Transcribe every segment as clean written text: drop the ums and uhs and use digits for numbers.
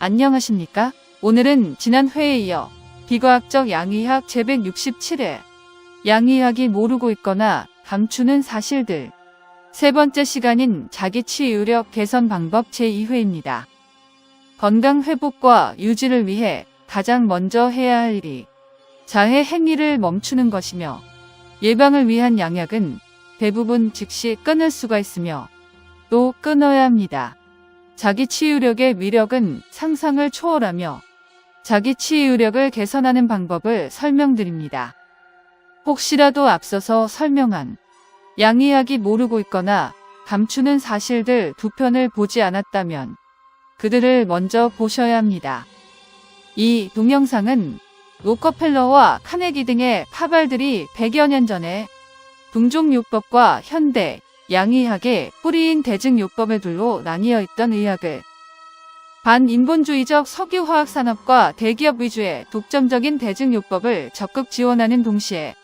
안녕하십니까? 오늘은 지난 회에 이어 비과학적 양의학 제167회 양의학이 모르고 있거나 감추는 사실들 세 번째 시간인 자기치유력 개선 방법 제2회입니다. 건강 회복과 유지를 위해 가장 먼저 해야 할 일이 자해 행위를 멈추는 것이며 예방을 위한 양약은 대부분 즉시 끊을 수가 있으며 또 끊어야 합니다. 자기치유력의 위력은 상상을 초월하며 자기치유력을 개선하는 방법을 설명드립니다. 혹시라도 앞서서 설명한 양의학이 모르고 있거나 감추는 사실들 두 편을 보지 않았다면 그들을 먼저 보셔야 합니다. 이 동영상은 로커펠러와 카네기 등의 파발들이 100여 년 전에 동종요법과 현대 양의학의 뿌리인 대증요법의 둘로 나뉘어 있던 의학을 반인본주의적 석유화학산업과 대기업 위주의 독점적인 대증요법을 적극 지원하는 동시에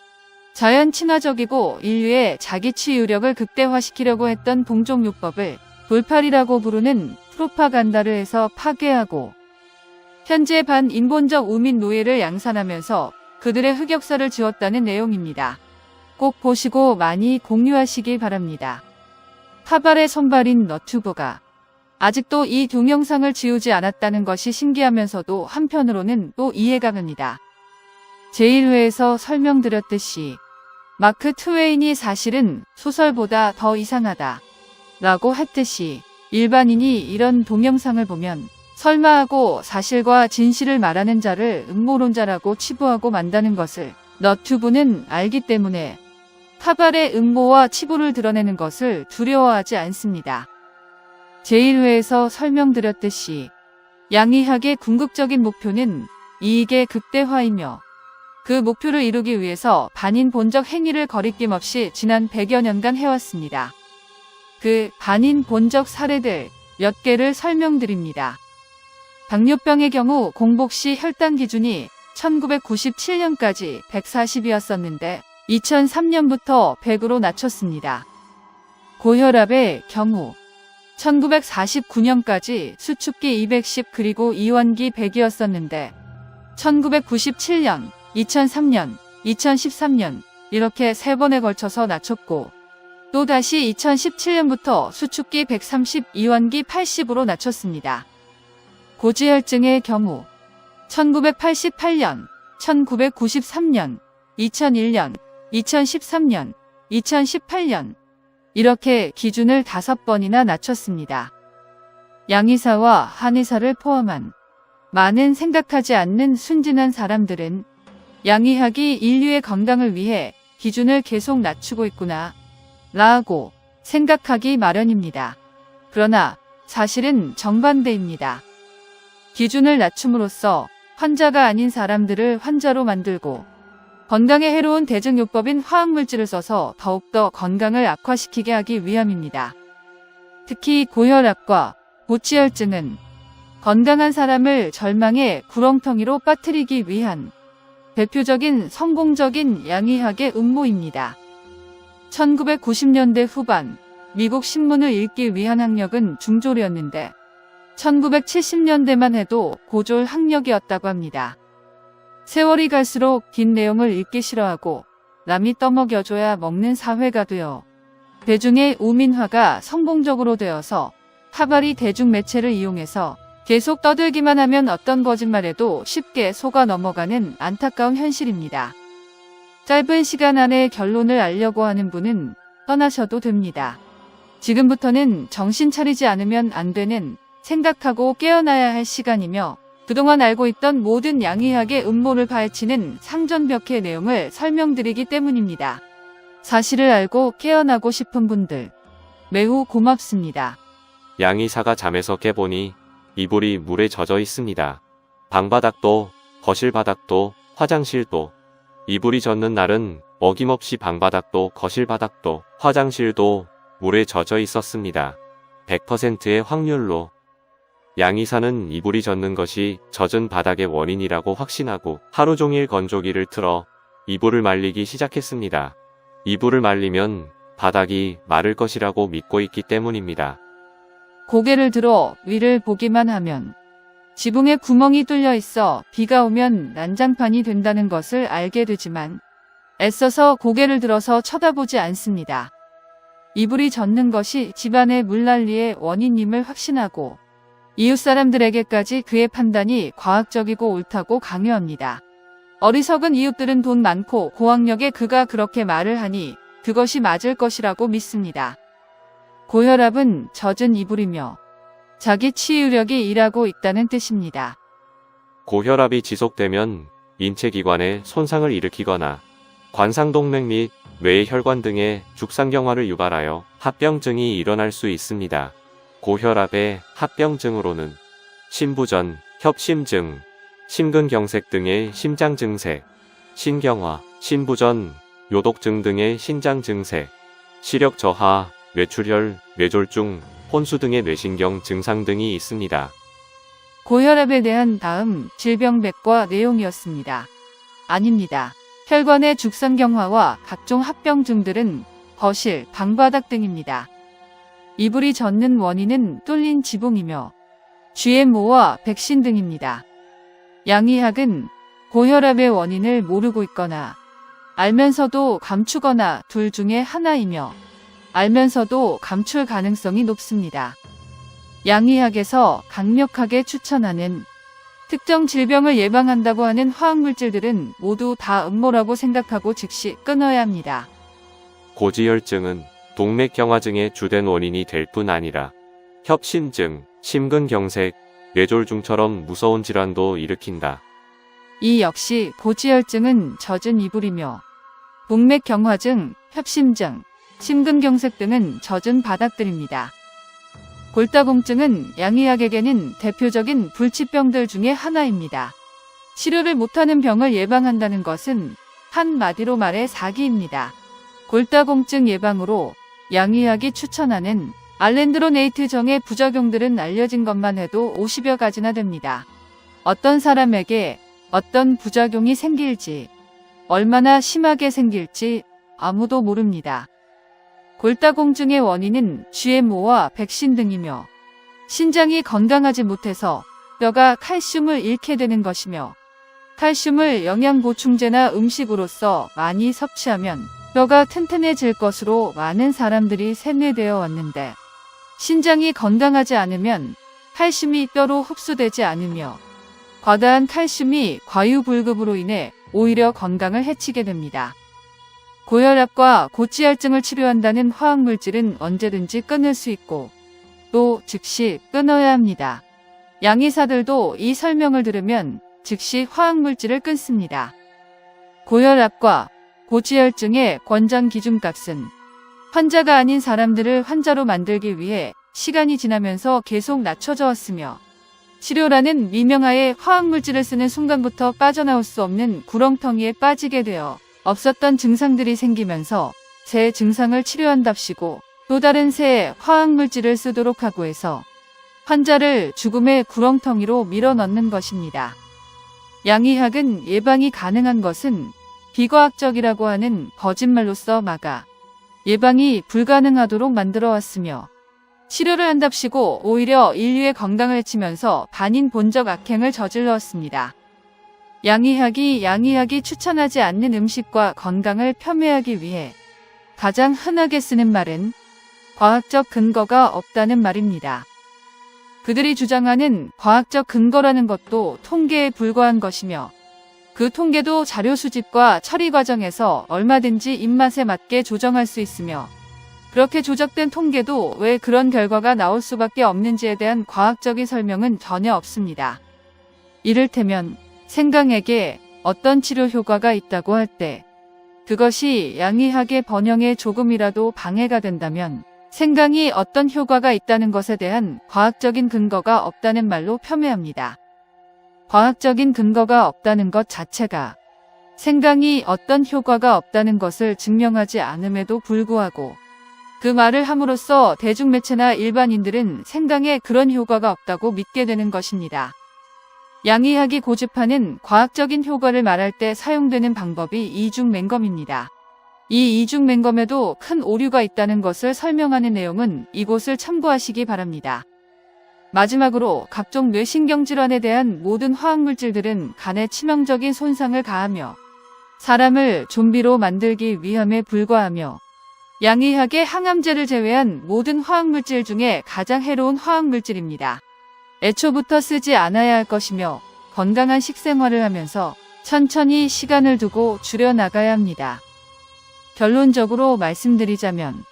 자연 친화적이고 인류의 자기치유력을 극대화시키려고 했던 동종요법을 돌팔이라고 부르는 프로파간다를 해서 파괴하고 현재 반인본적 우민 노예를 양산하면서 그들의 흑역사를 지웠다는 내용입니다. 꼭 보시고 많이 공유하시길 바랍니다. 파발의 손발인 너튜브가 아직도 이 동영상을 지우지 않았다는 것이 신기하면서도 한편으로는 또 이해가 갑니다. 제1회에서 설명드렸듯이 마크 트웨인이 사실은 소설보다 더 이상하다 라고 했듯이 일반인이 이런 동영상을 보면 설마 하고 사실과 진실을 말하는 자를 음모론자라고 치부하고 만다는 것을 너튜브는 알기 때문에 파발의 음모와 치부를 드러내는 것을 두려워하지 않습니다. 제1회에서 설명드렸듯이 양의학의 궁극적인 목표는 이익의 극대화이며 그 목표를 이루기 위해서 반인본적 행위를 거리낌 없이 지난 100여 년간 해왔습니다. 그 반인본적 사례들 몇 개를 설명드립니다. 당뇨병의 경우 공복 시 혈당 기준이 1997년까지 140이었었는데 2003년부터 100으로 낮췄습니다. 고혈압의 경우 1949년까지 수축기 210 그리고 이완기 100이었었는데 1997년, 2003년, 2013년 이렇게 3번에 걸쳐서 낮췄고 또다시 2017년부터 수축기 130, 이완기 80으로 낮췄습니다. 고지혈증의 경우 1988년, 1993년, 2001년, 2013년, 2018년 이렇게 기준을 5번이나 낮췄습니다. 양의사와 한의사를 포함한 많은 생각하지 않는 순진한 사람들은 양의학이 인류의 건강을 위해 기준을 계속 낮추고 있구나 라고 생각하기 마련입니다. 그러나 사실은 정반대입니다. 기준을 낮춤으로써 환자가 아닌 사람들을 환자로 만들고 건강에 해로운 대증요법인 화학물질을 써서 더욱더 건강을 악화시키게 하기 위함입니다. 특히 고혈압과 고지혈증은 건강한 사람을 절망의 구렁텅이로 빠뜨리기 위한 대표적인 성공적인 양의학의 음모입니다. 1990년대 후반 미국 신문을 읽기 위한 학력은 중졸이었는데 1970년대만 해도 고졸 학력이었다고 합니다. 세월이 갈수록 긴 내용을 읽기 싫어하고 남이 떠먹여줘야 먹는 사회가 되어 대중의 우민화가 성공적으로 되어서 파발이 대중매체를 이용해서 계속 떠들기만 하면 어떤 거짓말에도 쉽게 속아 넘어가는 안타까운 현실입니다. 짧은 시간 안에 결론을 알려고 하는 분은 떠나셔도 됩니다. 지금부터는 정신 차리지 않으면 안 되는 생각하고 깨어나야 할 시간이며 그동안 알고 있던 모든 양의학의 음모를 파헤치는 상전벽해 내용을 설명드리기 때문입니다. 사실을 알고 깨어나고 싶은 분들 매우 고맙습니다. 양의사가 잠에서 깨보니 이불이 물에 젖어 있습니다. 방바닥도, 거실 바닥도, 화장실도. 이불이 젖는 날은 어김없이 방바닥도, 거실 바닥도, 화장실도 물에 젖어 있었습니다. 100%의 확률로. 양의사는 이불이 젖는 것이 젖은 바닥의 원인이라고 확신하고 하루 종일 건조기를 틀어 이불을 말리기 시작했습니다. 이불을 말리면 바닥이 마를 것이라고 믿고 있기 때문입니다. 고개를 들어 위를 보기만 하면 지붕에 구멍이 뚫려 있어 비가 오면 난장판이 된다는 것을 알게 되지만 애써서 고개를 들어서 쳐다보지 않습니다. 이불이 젖는 것이 집안의 물난리의 원인임을 확신하고 이웃 사람들에게까지 그의 판단이 과학적이고 옳다고 강요합니다. 어리석은 이웃들은 돈 많고 고학력에 그가 그렇게 말을 하니 그것이 맞을 것이라고 믿습니다. 고혈압은 젖은 이불이며 자기 치유력이 일하고 있다는 뜻입니다. 고혈압이 지속되면 인체기관에 손상을 일으키거나 관상동맥 및 뇌의 혈관 등의 죽상경화를 유발하여 합병증이 일어날 수 있습니다. 고혈압의 합병증으로는 심부전, 협심증, 심근경색 등의 심장 증세, 신경화, 신부전, 요독증 등의 신장 증세, 시력 저하, 뇌출혈, 뇌졸중, 혼수 등의 뇌신경 증상 등이 있습니다. 고혈압에 대한 다음 질병백과 내용이었습니다. 아닙니다. 혈관의 죽상경화와 각종 합병증들은 거실, 방바닥 등입니다. 이불이 젖는 원인은 뚫린 지붕이며 GMO와 백신 등입니다. 양의학은 고혈압의 원인을 모르고 있거나 알면서도 감추거나 둘 중에 하나이며 알면서도 감출 가능성이 높습니다. 양의학에서 강력하게 추천하는 특정 질병을 예방한다고 하는 화학물질들은 모두 다 음모라고 생각하고 즉시 끊어야 합니다. 고지혈증은 동맥경화증의 주된 원인이 될 뿐 아니라 협심증, 심근경색, 뇌졸중처럼 무서운 질환도 일으킨다. 이 역시 고지혈증은 젖은 이불이며 동맥경화증, 협심증, 심근경색 등은 젖은 바닥들입니다. 골다공증은 양의학에게는 대표적인 불치병들 중에 하나입니다. 치료를 못하는 병을 예방한다는 것은 한마디로 말해 사기입니다. 골다공증 예방으로 양의학이 추천하는 알렌드로네이트 정의 부작용들은 알려진 것만 해도 50여 가지나 됩니다. 어떤 사람에게 어떤 부작용이 생길지, 얼마나 심하게 생길지 아무도 모릅니다. 골다공증의 원인은 GMO와 백신 등이며 신장이 건강하지 못해서 뼈가 칼슘을 잃게 되는 것이며 칼슘을 영양보충제나 음식으로서 많이 섭취하면 뼈가 튼튼해질 것으로 많은 사람들이 세뇌되어 왔는데 신장이 건강하지 않으면 칼슘이 뼈로 흡수되지 않으며 과다한 칼슘이 과유불급으로 인해 오히려 건강을 해치게 됩니다. 고혈압과 고지혈증을 치료한다는 화학물질은 언제든지 끊을 수 있고 또 즉시 끊어야 합니다. 양의사들도 이 설명을 들으면 즉시 화학물질을 끊습니다. 고혈압과 고지혈증의 권장 기준값은 환자가 아닌 사람들을 환자로 만들기 위해 시간이 지나면서 계속 낮춰져 왔으며 치료라는 미명하에 화학물질을 쓰는 순간부터 빠져나올 수 없는 구렁텅이에 빠지게 되어 없었던 증상들이 생기면서 새 증상을 치료한답시고 또 다른 새 화학물질을 쓰도록 하고 해서 환자를 죽음의 구렁텅이로 밀어넣는 것입니다. 양의학은 예방이 가능한 것은 비과학적이라고 하는 거짓말로써 막아 예방이 불가능하도록 만들어 왔으며 치료를 한답시고 오히려 인류의 건강을 해치면서 반인 본적 악행을 저질러왔습니다. 양의학이 추천하지 않는 음식과 건강을 폄훼하기 위해 가장 흔하게 쓰는 말은 과학적 근거가 없다는 말입니다. 그들이 주장하는 과학적 근거라는 것도 통계에 불과한 것이며 그 통계도 자료 수집과 처리 과정에서 얼마든지 입맛에 맞게 조정할 수 있으며 그렇게 조작된 통계도 왜 그런 결과가 나올 수밖에 없는지에 대한 과학적인 설명은 전혀 없습니다. 이를테면 생강에게 어떤 치료 효과가 있다고 할 때 그것이 양의학의 번영에 조금이라도 방해가 된다면 생강이 어떤 효과가 있다는 것에 대한 과학적인 근거가 없다는 말로 폄훼합니다. 과학적인 근거가 없다는 것 자체가 생강이 어떤 효과가 없다는 것을 증명하지 않음에도 불구하고 그 말을 함으로써 대중매체나 일반인들은 생강에 그런 효과가 없다고 믿게 되는 것입니다. 양의학이 고집하는 과학적인 효과를 말할 때 사용되는 방법이 이중맹검입니다. 이 이중맹검에도 큰 오류가 있다는 것을 설명하는 내용은 이곳을 참고하시기 바랍니다. 마지막으로 각종 뇌신경 질환에 대한 모든 화학물질들은 간에 치명적인 손상을 가하며 사람을 좀비로 만들기 위험에 불과하며 양이하게 항암제를 제외한 모든 화학물질 중에 가장 해로운 화학물질입니다. 애초부터 쓰지 않아야 할 것이며 건강한 식생활을 하면서 천천히 시간을 두고 줄여나가야 합니다. 결론적으로 말씀드리자면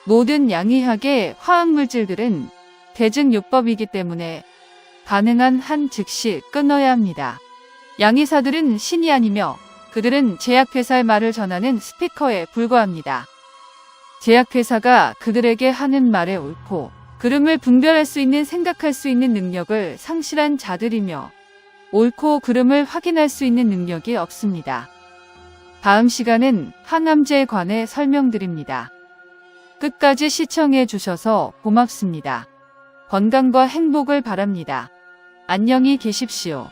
모든 양이하게 화학물질들은 대증요법이기 때문에 가능한 한 즉시 끊어야 합니다. 양의사들은 신이 아니며 그들은 제약회사의 말을 전하는 스피커에 불과합니다. 제약회사가 그들에게 하는 말에 옳고 그름을 분별할 수 있는 생각할 수 있는 능력을 상실한 자들이며 옳고 그름을 확인할 수 있는 능력이 없습니다. 다음 시간은 항암제에 관해 설명드립니다. 끝까지 시청해 주셔서 고맙습니다. 건강과 행복을 바랍니다. 안녕히 계십시오.